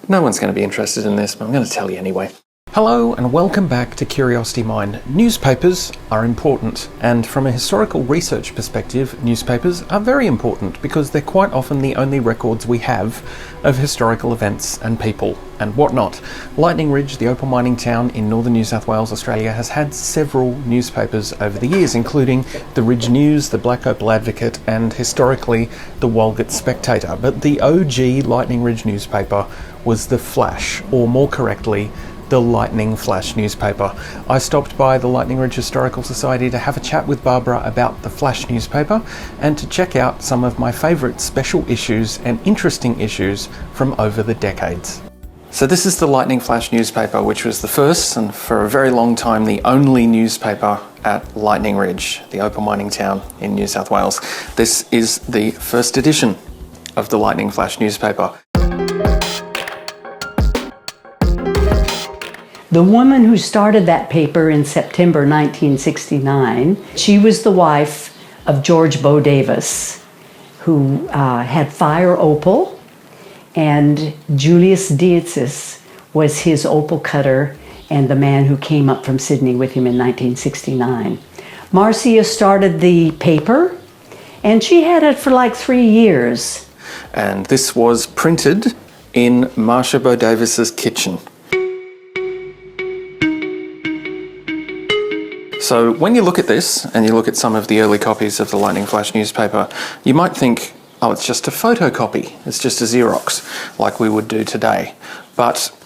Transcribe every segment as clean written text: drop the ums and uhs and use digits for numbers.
No one's going to be interested in this, but I'm going to tell you anyway. Hello and welcome back to Curiosity Mine. Newspapers are important, and from a historical research perspective, newspapers are very important because they're quite often the only records we have of historical events and people and whatnot. Lightning Ridge, the opal mining town in northern New South Wales, Australia, has had several newspapers over the years, including the Ridge News, the Black Opal Advocate, and historically the Walgett Spectator. But the OG Lightning Ridge newspaper was the Flash, or more correctly, the Lightning Flash newspaper. I stopped by the Lightning Ridge Historical Society to have a chat with Barbara about the Flash newspaper and to check out some of my favourite special issues and interesting issues from over the decades. So this is the Lightning Flash newspaper, which was the first and for a very long time the only newspaper at Lightning Ridge, the opal mining town in New South Wales. This is the first edition of the Lightning Flash newspaper. The woman who started that paper in September 1969, she was the wife of George Bodewes, who had fire opal, and Julius Dietzis was his opal cutter and the man who came up from Sydney with him in 1969. Marcia started the paper, and she had it for like 3 years. And this was printed in Marcia Bodewes' kitchen. So when you look at this, and you look at some of the early copies of the Lightning Flash newspaper, you might think, oh, it's just a photocopy. It's just a Xerox, like we would do today. But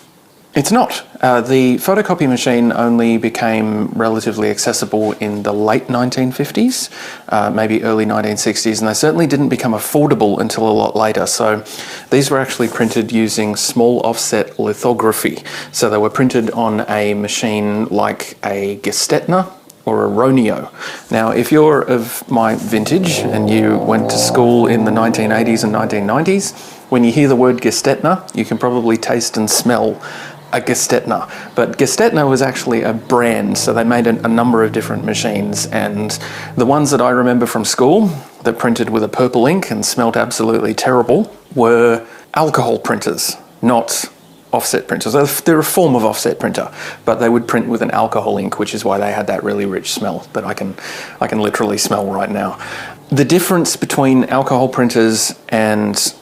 it's not. The photocopy machine only became relatively accessible in the late 1950s, maybe early 1960s, and they certainly didn't become affordable until a lot later. So these were actually printed using small offset lithography. So they were printed on a machine like a Gestetner or a Roneo. Now, if you're of my vintage and you went to school in the 1980s and 1990s, when you hear the word Gestetner, you can probably taste and smell a Gestetner. But Gestetner was actually a brand, so they made a number of different machines, and the ones that I remember from school that printed with a purple ink and smelled absolutely terrible were alcohol printers, not offset printers. They're a form of offset printer, but they would print with an alcohol ink, which is why they had that really rich smell that I can literally smell right now. The difference between alcohol printers and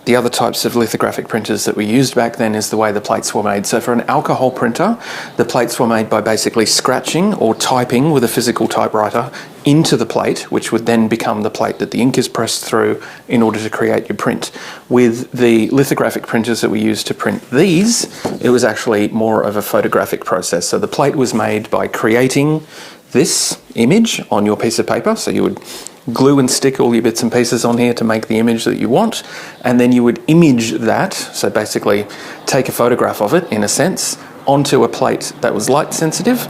the other types of lithographic printers that we used back then is the way the plates were made. So for an alcohol printer, the plates were made by basically scratching or typing with a physical typewriter into the plate, which would then become the plate that the ink is pressed through in order to create your print. With the lithographic printers that we used to print these, it was actually more of a photographic process. So the plate was made by creating this image on your piece of paper. So you would glue and stick all your bits and pieces on here to make the image that you want, and then you would image that, so basically take a photograph of it in a sense, onto a plate that was light sensitive,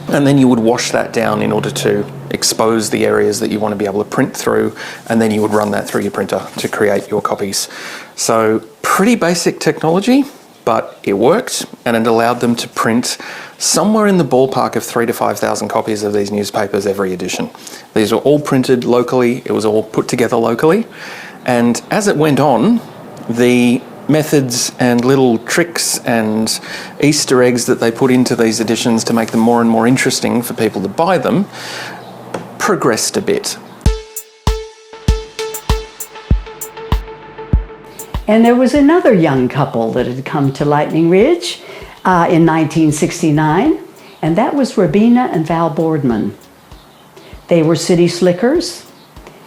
and then you would wash that down in order to expose the areas that you want to be able to print through, and then you would run that through your printer to create your copies. So pretty basic technology, but it worked, and it allowed them to print somewhere in the ballpark of 3,000 to 5,000 copies of these newspapers every edition. These were all printed locally, it was all put together locally, and as it went on, the methods and little tricks and Easter eggs that they put into these editions to make them more and more interesting for people to buy them progressed a bit. And there was another young couple that had come to Lightning Ridge in 1969, and that was Robina and Val Boardman. They were city slickers,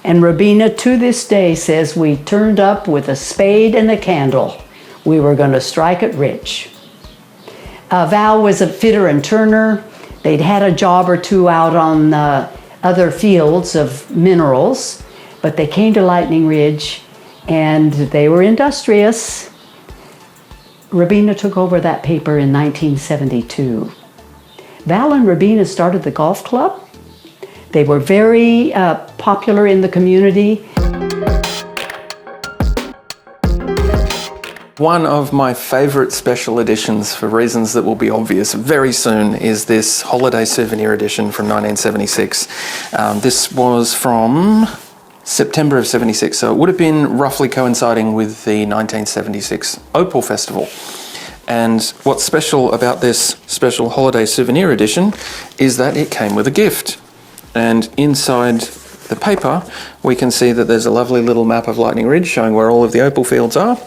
and Robina to this day says, we turned up with a spade and a candle. We were going to strike it rich. Val was a fitter and turner. They'd had a job or two out on other fields of minerals, but they came to Lightning Ridge and they were industrious. Robina took over that paper in 1972. Val and Robina started the golf club. They were very popular in the community. One of my favourite special editions, for reasons that will be obvious very soon, is this holiday souvenir edition from 1976. This was from September of 76. So it would have been roughly coinciding with the 1976 Opal Festival. And what's special about this special holiday souvenir edition is that it came with a gift. And inside the paper, we can see that there's a lovely little map of Lightning Ridge showing where all of the opal fields are.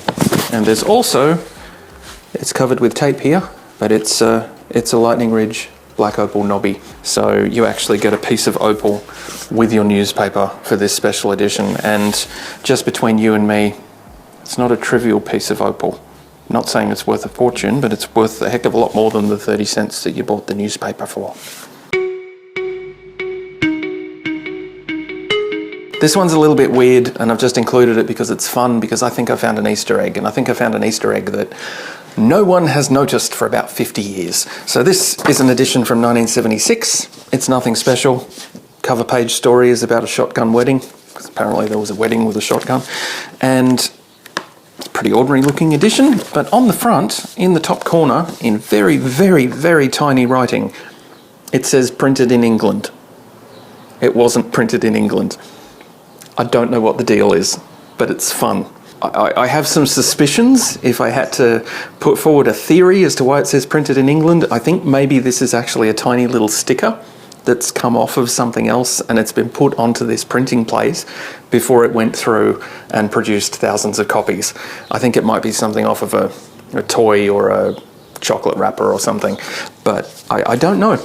And there's also, it's covered with tape here, but it's a Lightning Ridge black opal knobby. So you actually get a piece of opal with your newspaper for this special edition. And just between you and me, it's not a trivial piece of opal. Not saying it's worth a fortune, but it's worth a heck of a lot more than the 30 cents that you bought the newspaper for. This one's a little bit weird, and I've just included it because it's fun, because I think I found an Easter egg, and I think I found an Easter egg that no one has noticed for about 50 years. So this is an edition from 1976. It's nothing special. Cover page story is about a shotgun wedding, because apparently there was a wedding with a shotgun, and it's a pretty ordinary looking edition. But on the front, in the top corner, in very, very, very tiny writing, it says printed in England. It wasn't printed in England. I don't know what the deal is, but it's fun. I have some suspicions. If I had to put forward a theory as to why it says printed in England, I think maybe this is actually a tiny little sticker that's come off of something else, and it's been put onto this printing plate before it went through and produced thousands of copies. I think it might be something off of a toy or a chocolate wrapper or something, but I don't know.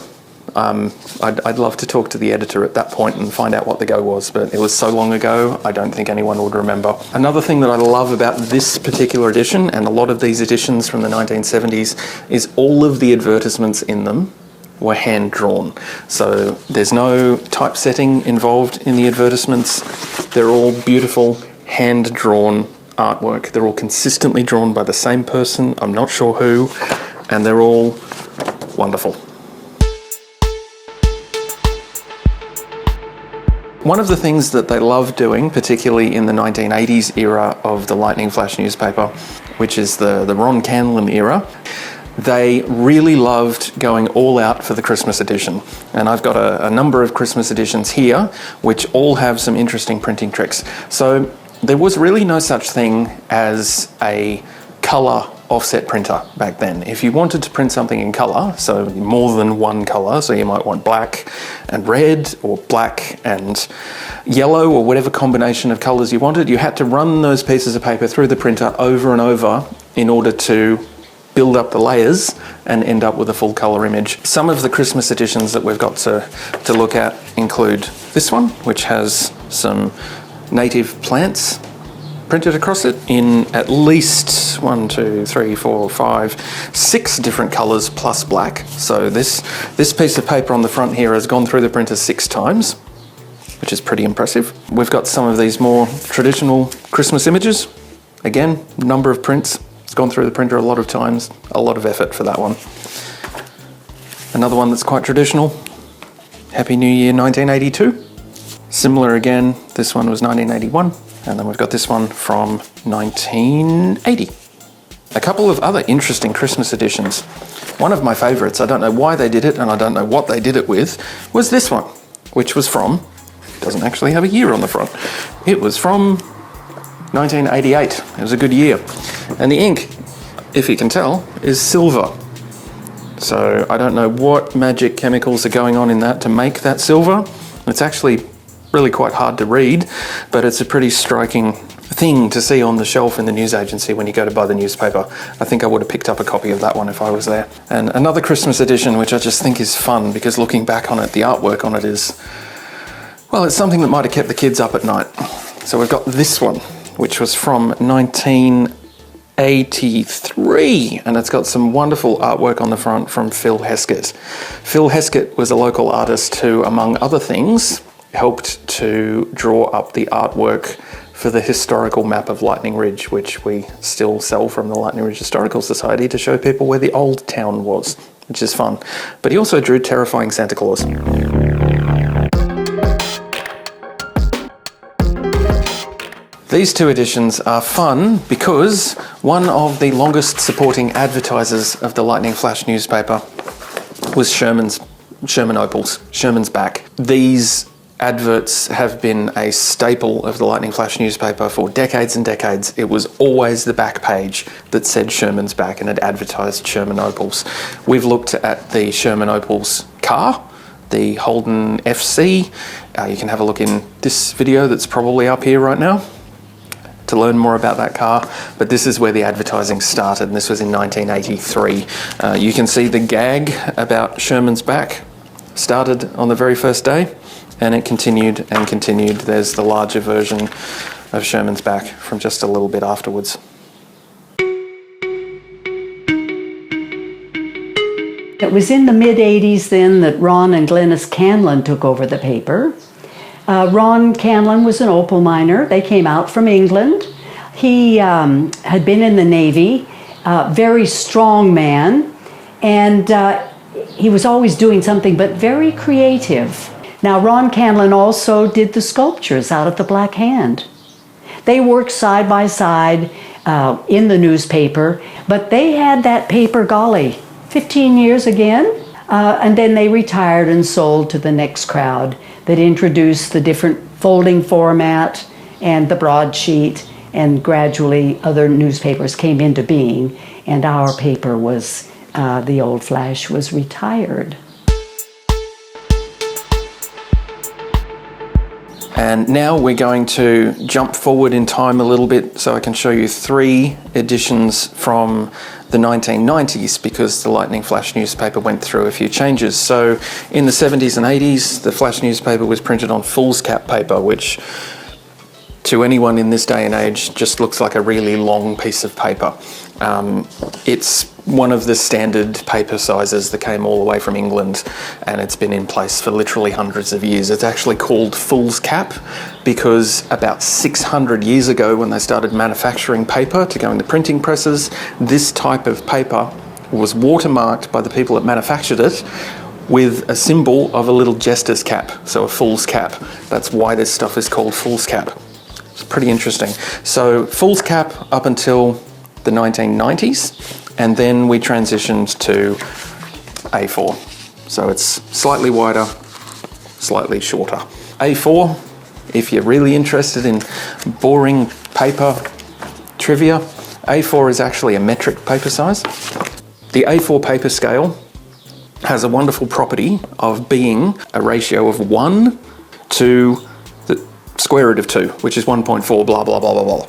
I'd love to talk to the editor at that point and find out what the go was, but it was so long ago, I don't think anyone would remember. Another thing that I love about this particular edition, and a lot of these editions from the 1970s, is all of the advertisements in them were hand-drawn. So there's no typesetting involved in the advertisements. They're all beautiful, hand-drawn artwork. They're all consistently drawn by the same person, I'm not sure who, and they're all wonderful. One of the things that they love doing, particularly in the 1980s era of the Lightning Flash newspaper, which is the Ron Canlin era, they really loved going all out for the Christmas edition. And I've got a number of Christmas editions here, which all have some interesting printing tricks. So there was really no such thing as a colour offset printer back then. If you wanted to print something in colour, so more than one colour, so you might want black and red, or black and yellow, or whatever combination of colours you wanted, you had to run those pieces of paper through the printer over and over in order to build up the layers and end up with a full colour image. Some of the Christmas editions that we've got to look at include this one, which has some native plants printed across it in at least 6 different colours plus black. So this piece of paper on the front here has gone through the printer 6 times, which is pretty impressive. We've got some of these more traditional Christmas images. Again, number of prints. It's gone through the printer a lot of times. A lot of effort for that one. Another one that's quite traditional. Happy New Year 1982. Similar again, this one was 1981. And then we've got this one from 1980. A couple of other interesting Christmas editions. One of my favourites, I don't know why they did it and I don't know what they did it with, was this one, which was from, doesn't actually have a year on the front. It was from 1988. It was a good year. And the ink, if you can tell, is silver. So I don't know what magic chemicals are going on in that to make that silver. It's actually really quite hard to read, but it's a pretty striking thing to see on the shelf in the news agency when you go to buy the newspaper. I think I would have picked up a copy of that one if I was there. And another Christmas edition, which I just think is fun, because looking back on it, the artwork on it is, well, it's something that might have kept the kids up at night. So we've got this one, which was from 1983, and it's got some wonderful artwork on the front from Phil Heskett. Phil Heskett was a local artist who, among other things, helped to draw up the artwork for the historical map of Lightning Ridge, which we still sell from the Lightning Ridge Historical Society to show people where the old town was, which is fun. But he also drew Terrifying Santa Claus. These two editions are fun because one of the longest supporting advertisers of the Lightning Flash newspaper was Sherman Opals, Sherman's back. These adverts have been a staple of the Lightning Flash newspaper for decades and decades. It was always the back page that said Sherman's back and it advertised Sherman Opals. We've looked at the Sherman Opals car, the Holden FC. You can have a look in this video that's probably up here right now to learn more about that car, but this is where the advertising started, and this was in 1983. You can see the gag about Sherman's back started on the very first day, and it continued and continued. There's the larger version of Sherman's back from just a little bit afterwards. It was in the mid-'80s then that Ron and Glennis Canlin took over the paper. Ron Canlin was an opal miner. They came out from England. He had been in the Navy, very strong man, and he was always doing something, but very creative. Now, Ron Canlin also did the sculptures out at the Black Hand. They worked side by side in the newspaper, but they had that paper, golly, 15 years again, and then they retired and sold to the next crowd that introduced the different folding format and the broadsheet, and gradually other newspapers came into being, and our paper was, the old Flash was retired. And now we're going to jump forward in time a little bit so I can show you 3 editions from the 1990s, because the Lightning Flash newspaper went through a few changes. So in the 70s and 80s, the Flash newspaper was printed on Foolscap paper, which to anyone in this day and age just looks like a really long piece of paper. It's one of the standard paper sizes that came all the way from England, and it's been in place for literally hundreds of years. It's actually called Foolscap because about 600 years ago, when they started manufacturing paper to go into printing presses, this type of paper was watermarked by the people that manufactured it with a symbol of a little jester's cap, so a fool's cap. That's why this stuff is called Foolscap. It's pretty interesting. So Foolscap up until the 1990s, and then we transitioned to A4. So it's slightly wider, slightly shorter. A4, if you're really interested in boring paper trivia, A4 is actually a metric paper size. The A4 paper scale has a wonderful property of being a ratio of 1 to the square root of 2, which is 1.4, blah, blah, blah, blah, blah.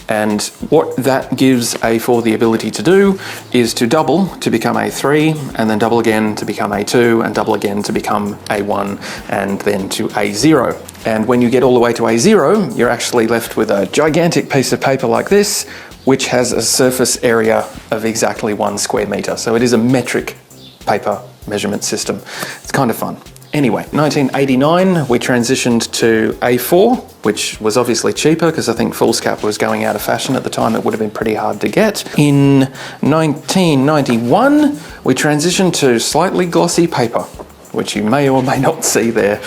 And what that gives A4 the ability to do is to double to become A3, and then double again to become A2, and double again to become A1, and then to A0. And when you get all the way to A0, you're actually left with a gigantic piece of paper like this, which has a surface area of exactly 1 square meter. So it is a metric paper measurement system. It's kind of fun. Anyway, 1989, we transitioned to A4, which was obviously cheaper because I think Foolscap was going out of fashion at the time. It would have been pretty hard to get. In 1991, we transitioned to slightly glossy paper, which you may or may not see there.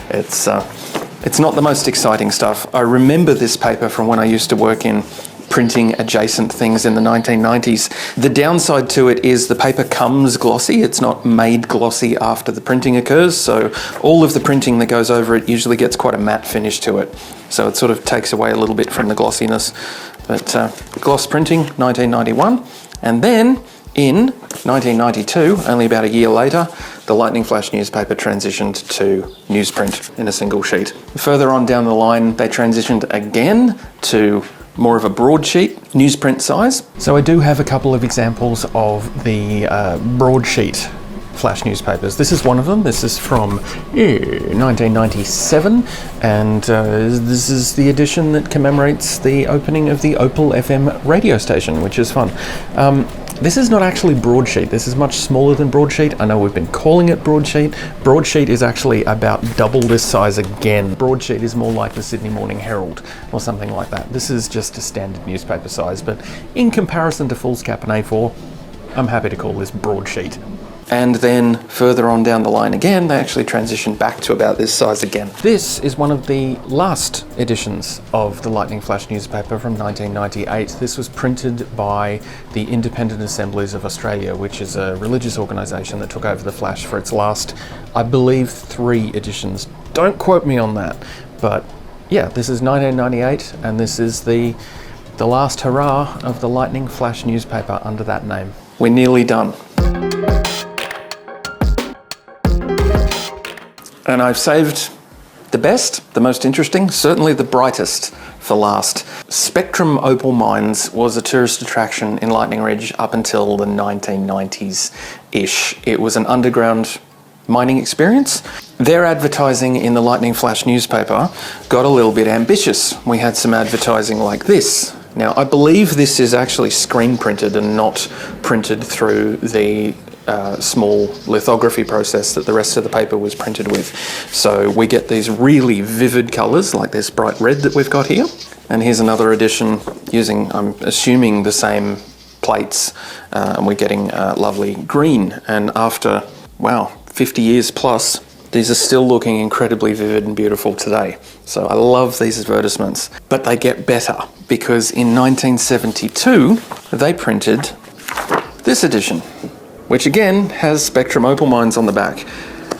It's not the most exciting stuff. I remember this paper from when I used to work in printing adjacent things in the 1990s. The downside to it is the paper comes glossy. It's not made glossy after the printing occurs, so all of the printing that goes over it usually gets quite a matte finish to it. So it sort of takes away a little bit from the glossiness. But gloss printing, 1991. And then in 1992, only about a year later, the Lightning Flash newspaper transitioned to newsprint in a single sheet. Further on down the line, they transitioned again to more of a broadsheet newsprint size. So I do have a couple of examples of the broadsheet Flash newspapers. This is one of them. This is from 1997, and this is the edition that commemorates the opening of the Opal FM radio station, which is fun. This is not actually broadsheet. This is much smaller than broadsheet. I know we've been calling it broadsheet. Broadsheet is actually about double this size again. Broadsheet is more like the Sydney Morning Herald or something like that. This is just a standard newspaper size, but in comparison to Foolscap and A4, I'm happy to call this broadsheet. And then further on down the line again, they actually transitioned back to about this size again. This is one of the last editions of the Lightning Flash newspaper from 1998. This was printed by the Independent Assemblies of Australia, which is a religious organisation that took over the Flash for its last, I believe, 3 editions Don't quote me on that. But yeah, this is 1998, and this is the last hurrah of the Lightning Flash newspaper under that name. We're nearly done. And I've saved the best, the most interesting, certainly the brightest for last. Spectrum Opal Mines was a tourist attraction in Lightning Ridge up until the 1990s-ish. It was an underground mining experience. Their advertising in the Lightning Flash newspaper got a little bit ambitious. We had some advertising like this. Now, I believe this is actually screen printed and not printed through the small lithography process that the rest of the paper was printed with. So we get these really vivid colours like this bright red that we've got here. And here's another edition using, I'm assuming, the same plates, and we're getting lovely green. And after, wow, 50 years plus, these are still looking incredibly vivid and beautiful today. So I love these advertisements. But they get better, because in 1972, they printed this edition, which again has Spectrum Opal Mines on the back.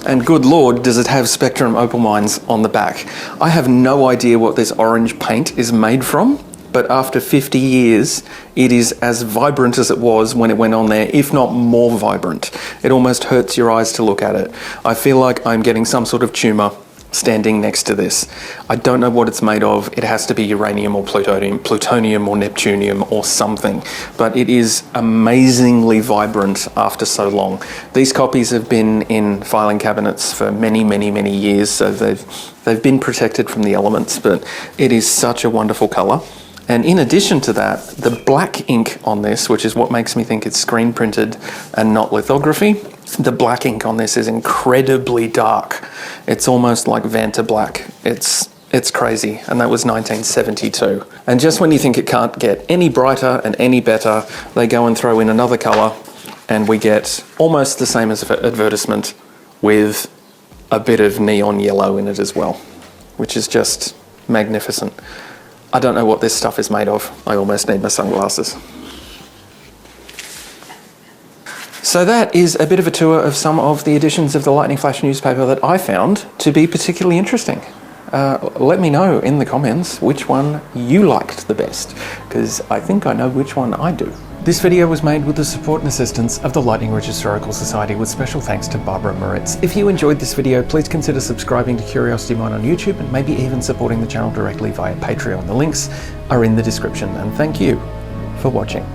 And good Lord, does it have Spectrum Opal Mines on the back. I have no idea what this orange paint is made from, but after 50 years, it is as vibrant as it was when it went on there, if not more vibrant. It almost hurts your eyes to look at it. I feel like I'm getting some sort of tumour standing next to this. I don't know what it's made of. It has to be uranium or plutonium or neptunium or something, but it is amazingly vibrant after so long. These copies have been in filing cabinets for many, many, many years, so they've been protected from the elements, but it is such a wonderful colour. And in addition to that, the black ink on this, which is what makes me think it's screen printed and not lithography, the black ink on this is incredibly dark. It's almost like Vanta black. It's crazy, and that was 1972. And just when you think it can't get any brighter and any better, they go and throw in another colour, and we get almost the same as advertisement with a bit of neon yellow in it as well, which is just magnificent. I don't know what this stuff is made of. I almost need my sunglasses. So that is a bit of a tour of some of the editions of the Lightning Flash newspaper that I found to be particularly interesting. Let me know in the comments which one you liked the best, because I think I know which one I do. This video was made with the support and assistance of the Lightning Ridge Historical Society, with special thanks to Barbara Moritz. If you enjoyed this video, please consider subscribing to Curiosity Mine on YouTube, and maybe even supporting the channel directly via Patreon. The links are in the description, and thank you for watching.